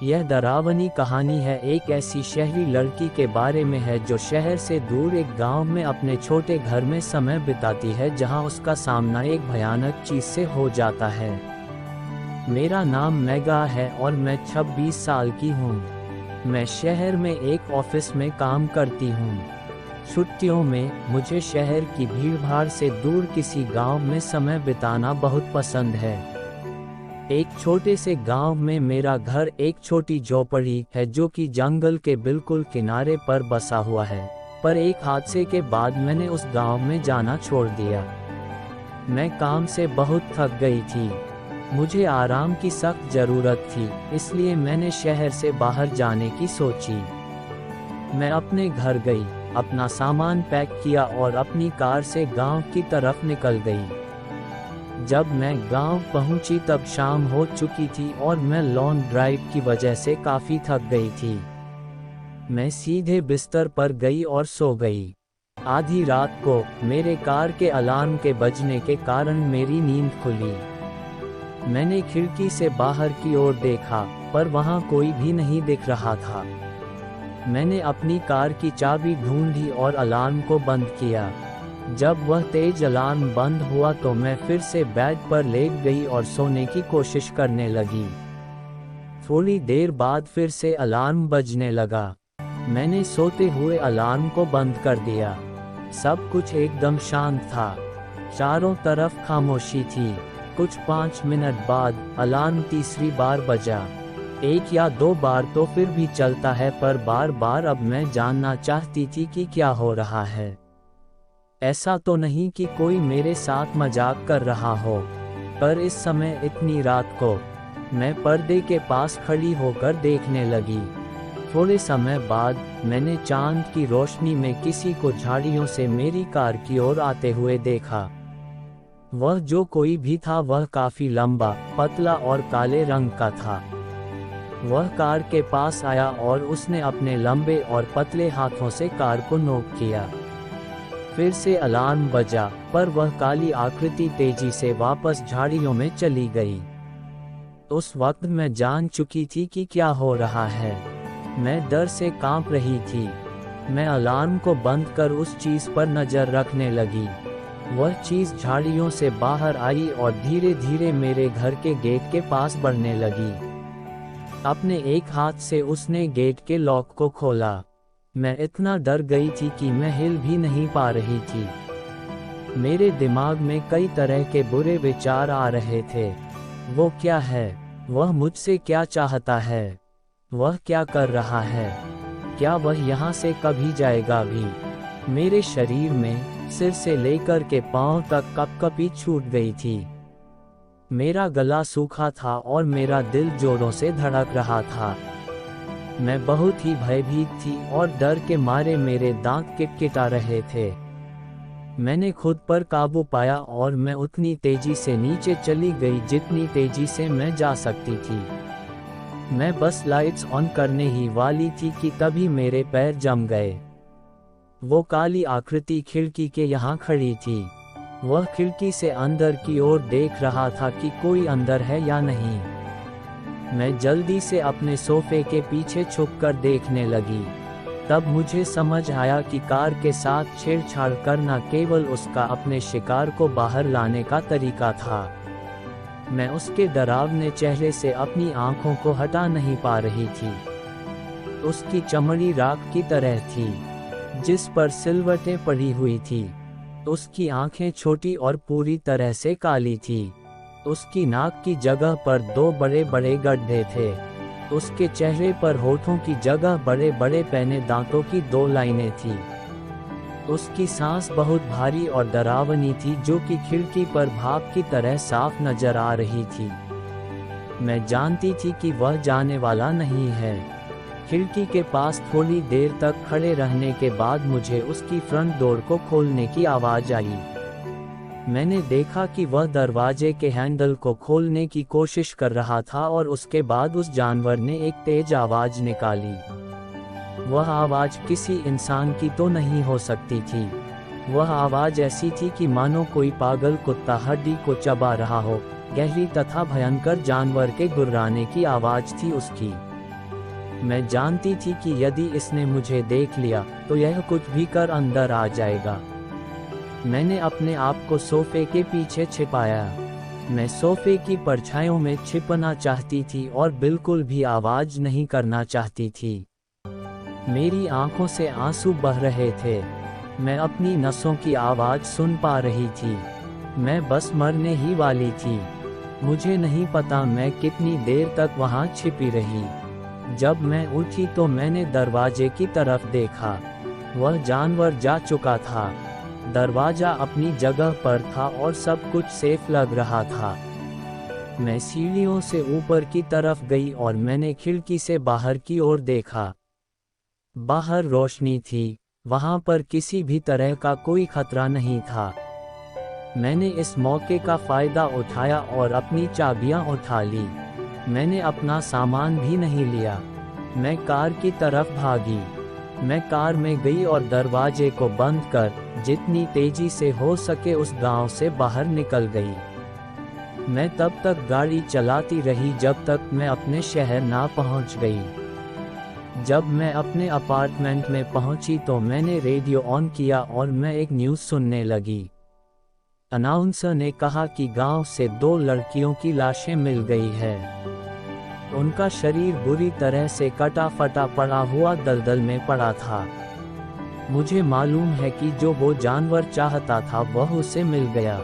यह डरावनी कहानी है एक ऐसी शहरी लड़की के बारे में है जो शहर से दूर एक गांव में अपने छोटे घर में समय बिताती है जहां उसका सामना एक भयानक चीज से हो जाता है। मेरा नाम मेगा है और मैं 26 साल की हूं। मैं शहर में एक ऑफिस में काम करती हूं। छुट्टियों में मुझे शहर की भीड़भाड़ से दूर किसी गांव में समय बिताना बहुत पसंद है। एक छोटे से गांव में मेरा घर एक छोटी झोपड़ी है जो कि जंगल के बिल्कुल किनारे पर बसा हुआ है, पर एक हादसे के बाद मैंने उस गांव में जाना छोड़ दिया। मैं काम से बहुत थक गई थी। मुझे आराम की सख्त ज़रूरत थी, इसलिए मैंने शहर से बाहर जाने की सोची। मैं अपने घर गई, अपना सामान पैक किया और अपनी कार से गांव की तरफ निकल गई। जब मैं गांव पहुंची तब शाम हो चुकी थी और मैं लॉन्ग ड्राइव की वजह से काफ़ी थक गई थी। मैं सीधे बिस्तर पर गई और सो गई। आधी रात को मेरे कार के अलार्म के बजने के कारण मेरी नींद खुली। मैंने खिड़की से बाहर की ओर देखा, पर वहां कोई भी नहीं दिख रहा था। मैंने अपनी कार की चाबी ढूंढी और अलार्म को बंद किया। जब वह तेज अलार्म बंद हुआ तो मैं फिर से बेड पर लेट गई और सोने की कोशिश करने लगी। थोड़ी देर बाद फिर से अलार्म बजने लगा। मैंने सोते हुए अलार्म को बंद कर दिया। सब कुछ एकदम शांत था। चारों तरफ खामोशी थी। कुछ 5 मिनट बाद अलार्म तीसरी बार बजा। 1 या 2 बार तो फिर भी चलता है, पर बार बार अब मैं जानना चाहती थी कि क्या हो रहा है। ऐसा तो नहीं कि कोई मेरे साथ मजाक कर रहा हो, पर इस समय इतनी रात को मैं पर्दे के पास खड़ी होकर देखने लगी। थोड़े समय बाद मैंने चांद की रोशनी में किसी को झाड़ियों से मेरी कार की ओर आते हुए देखा। वह जो कोई भी था वह काफी लंबा, पतला और काले रंग का था। वह कार के पास आया और उसने अपने लंबे और पतले हाथों से कार को नोक किया। फिर से अलार्म बजा, पर वह काली आकृति तेजी से वापस झाड़ियों में चली गई। उस वक्त मैं जान चुकी थी कि क्या हो रहा है। मैं डर से कांप रही थी। मैं अलार्म को बंद कर उस चीज पर नजर रखने लगी। वह चीज झाड़ियों से बाहर आई और धीरे धीरे मेरे घर के गेट के पास बढ़ने लगी। अपने एक हाथ से उसने गेट के लॉक को खोला। मैं इतना डर गई थी कि मैं हिल भी नहीं पा रही थी। मेरे दिमाग में कई तरह के बुरे विचार आ रहे थे। वो क्या है? वह मुझसे क्या चाहता है? वह क्या कर रहा है? क्या वह यहाँ से कभी जाएगा भी? मेरे शरीर में सिर से लेकर के पांव तक कपकपी छूट गई थी। मेरा गला सूखा था और मेरा दिल जोरों से धड़क रहा था। मैं बहुत ही भयभीत थी और डर के मारे मेरे दांत किटकिटा रहे थे। मैंने खुद पर काबू पाया और मैं उतनी तेजी से नीचे चली गई जितनी तेजी से मैं जा सकती थी। मैं बस लाइट्स ऑन करने ही वाली थी कि तभी मेरे पैर जम गए। वो काली आकृति खिड़की के यहाँ खड़ी थी। वह खिड़की से अंदर की ओर देख रहा था कि कोई अंदर है या नहीं। मैं जल्दी से अपने सोफे के पीछे छुपकर देखने लगी। तब मुझे समझ आया कि कार के साथ छेड़छाड़ करना केवल उसका अपने शिकार को बाहर लाने का तरीका था। मैं उसके डरावने चेहरे से अपनी आंखों को हटा नहीं पा रही थी। उसकी चमड़ी राख की तरह थी, जिस पर सिलवटें पड़ी हुई थी। उसकी आंखें छोटी और पूरी तरह से काली थी। उसकी नाक की जगह पर 2 बड़े बड़े गड्ढे थे। उसके चेहरे पर होठों की जगह बड़े बड़े पैने दांतों की 2 लाइनें थीं। उसकी सांस बहुत भारी और डरावनी थी, जो कि खिड़की पर भाप की तरह साफ नजर आ रही थी। मैं जानती थी कि वह जाने वाला नहीं है। खिड़की के पास थोड़ी देर तक खड़े रहने के बाद मुझे उसकी फ्रंट डोर को खोलने की आवाज़ आई। मैंने देखा कि वह दरवाजे के हैंडल को खोलने की कोशिश कर रहा था और उसके बाद उस जानवर ने एक तेज आवाज़ निकाली। वह आवाज़ किसी इंसान की तो नहीं हो सकती थी। वह आवाज़ ऐसी थी कि मानो कोई पागल कुत्ता हड्डी को चबा रहा हो। गहरी तथा भयंकर जानवर के गुर्राने की आवाज़ थी उसकी। मैं जानती थी कि यदि इसने मुझे देख लिया तो यह कुछ भी कर अंदर आ जाएगा। मैंने अपने आप को सोफे के पीछे छिपाया। मैं सोफे की परछाइयों में छिपना चाहती थी और बिल्कुल भी आवाज नहीं करना चाहती थी। मेरी आंखों से आंसू बह रहे थे। मैं अपनी नसों की आवाज सुन पा रही थी। मैं बस मरने ही वाली थी। मुझे नहीं पता मैं कितनी देर तक वहां छिपी रही। जब मैं उठी तो मैंने दरवाजे की तरफ देखा। वह जानवर जा चुका था। दरवाजा अपनी जगह पर था और सब कुछ सेफ लग रहा था। मैं सीढ़ियों से ऊपर की तरफ गई और मैंने खिड़की से बाहर की ओर देखा। बाहर रोशनी थी। वहां पर किसी भी तरह का कोई खतरा नहीं था। मैंने इस मौके का फायदा उठाया और अपनी चाबियां उठा ली। मैंने अपना सामान भी नहीं लिया। मैं कार की तरफ भागी। मैं कार में गई और दरवाजे को बंद कर जितनी तेजी से हो सके उस गांव से बाहर निकल गई। मैं तब तक गाड़ी चलाती रही जब तक मैं अपने शहर ना पहुंच गई। जब मैं अपने अपार्टमेंट में पहुंची तो मैंने रेडियो ऑन किया और मैं एक न्यूज़ सुनने लगी। अनाउंसर ने कहा कि गांव से 2 लड़कियों की लाशें मिल गई है। उनका शरीर बुरी तरह से कटा फटा पड़ा हुआ दलदल में पड़ा था। मुझे मालूम है कि जो वो जानवर चाहता था वह उसे मिल गया।